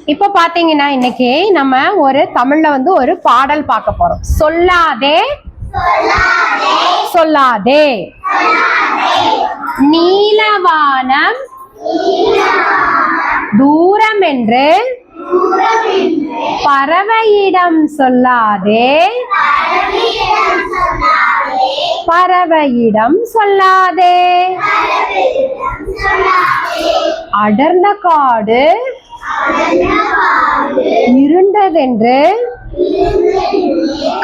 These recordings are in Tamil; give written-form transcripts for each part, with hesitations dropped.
இப்ப பாத்தீங்கன்னா இன்னைக்கு நம்ம ஒரு தமிழ்ல ஒரு பாடல் பார்க்க போறோம். சொல்லாதே சொல்லாதே நீலவானம் தூரம் என்று பறவையிடம் சொல்லாதே பறவையிடம் சொல்லாதே அடர்ந்த காடு இருண்டதென்று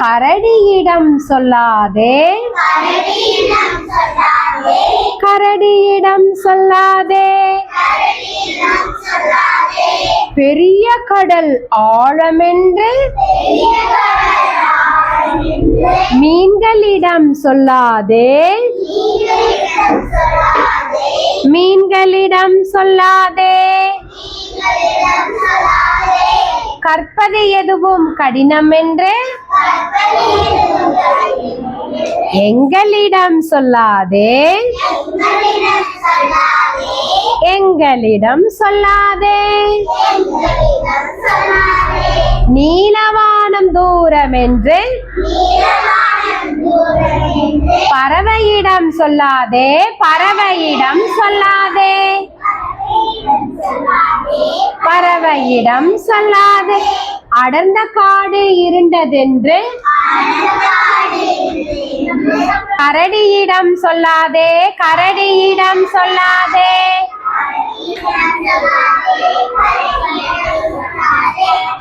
கரடியிடம் சொல்லாதே கரடியிடம் சொல்லாதே பெரிய கடல் ஆழமென்று மீன்களிடம் சொல்லாதே மீன்களிடம் சொல்லாதே கற்பது எதுவும் கடினம் என்று எங்களிடம் சொல்லாதே எங்களிடம் சொல்லாதே நீலவானம் தூரம் என்று பறவையிடம் சொல்லாதே பறவையிடம் சொல்லாதே பறவையிடம் சொல்லாதே அடர்ந்த காடு இருண்டதென்று கரடியிடம் சொல்லாதே கரடியிடம் சொல்லாதே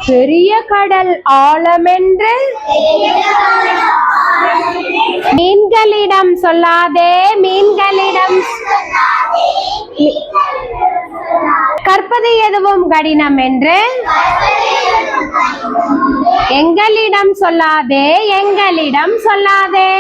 பெரிய கடல் ஆழமென்று மீன்களிடம் சொல்லாதே மீன்களிடம் கற்பது எதுவும் கடினம் என்று எங்களிடம் சொல்லாதே எங்களிடம் சொல்லாதே